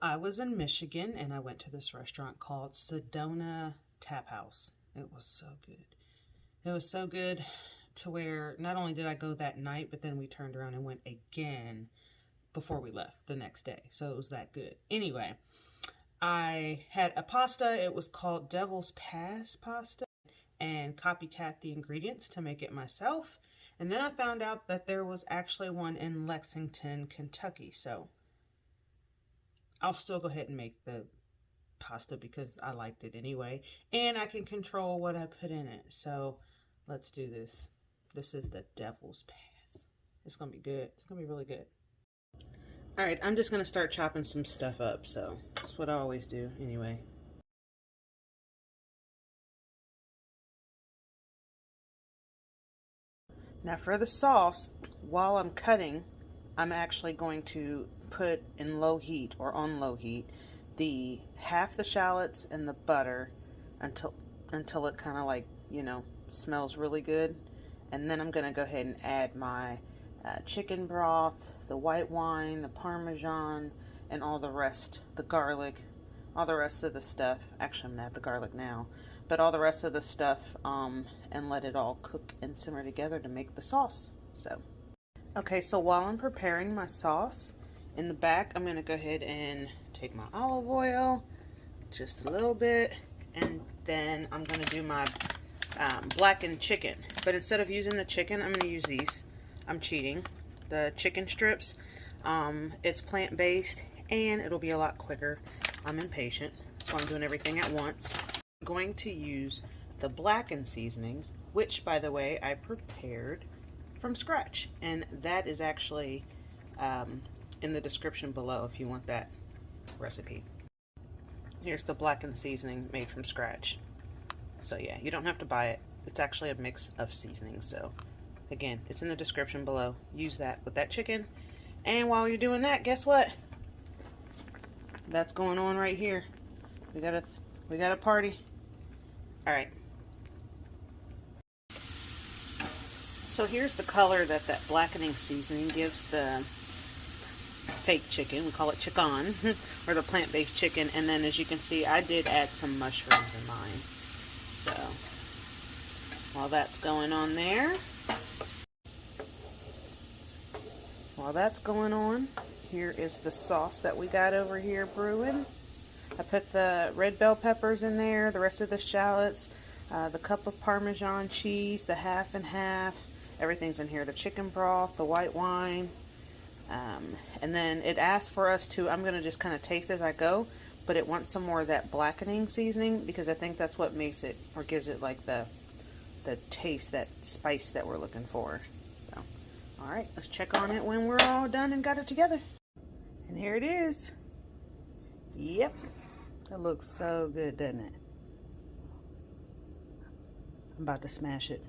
I was in Michigan and I went to this restaurant called Sedona Taphouse. It was so good. It was so good to where not only did I go that night, but then we turned around and went again before we left the next day. So it was that good. Anyway, I had a pasta. It was called Devil's Pass pasta, and copycat the ingredients to make it myself. And then I found out that there was actually one in Lexington, Kentucky. So I'll still go ahead and make the pasta because I liked it anyway. And I can control what I put in it. So let's do this. This is the Devil's Pass. It's going to be good. It's going to be really good. All right, I'm just going to start chopping some stuff up. So that's what I always do anyway. Now for the sauce, while I'm cutting, I'm actually going to put in low heat or on low heat the half the shallots and the butter until it kind of like, you know, smells really good. And then I'm going to go ahead and add my chicken broth, the white wine, the parmesan, and all the rest, the garlic, all the rest of the stuff. Actually, I'm going to add the garlic now. But all the rest of the stuff, and let it all cook and simmer together to make the sauce. Okay, so while I'm preparing my sauce, in the back, I'm going to go ahead and take my olive oil, just a little bit, and then I'm going to do my blackened chicken. But instead of using the chicken, I'm going to use these. I'm cheating. The chicken strips. It's plant-based, and it'll be a lot quicker. I'm impatient, so I'm doing everything at once. I'm going to use the blackened seasoning, which, by the way, I prepared from scratch, and that is actually in the description below if you want that recipe. Here's the blackened seasoning made from scratch. So yeah, you don't have to buy it. It's actually a mix of seasonings. So again, it's in the description below. Use that with that chicken. And while you're doing that, guess what? That's going on right here. We got a party. All right. So here's the color that blackening seasoning gives the fake chicken. We call it Chik'n, or the plant-based chicken. And then as you can see, I did add some mushrooms in mine. So while that's going on there, here is the sauce that we got over here brewing. I put the red bell peppers in there, the rest of the shallots, the cup of Parmesan cheese, the half and half, everything's in here, the chicken broth, the white wine, and then it asked for us to, I'm going to just kind of taste as I go, but it wants some more of that blackening seasoning because I think that's what makes it, or gives it like the taste, that spice that we're looking for. So, alright, let's check on it when we're all done and got it together. And here it is. Yep. That looks so good, doesn't it? I'm about to smash it.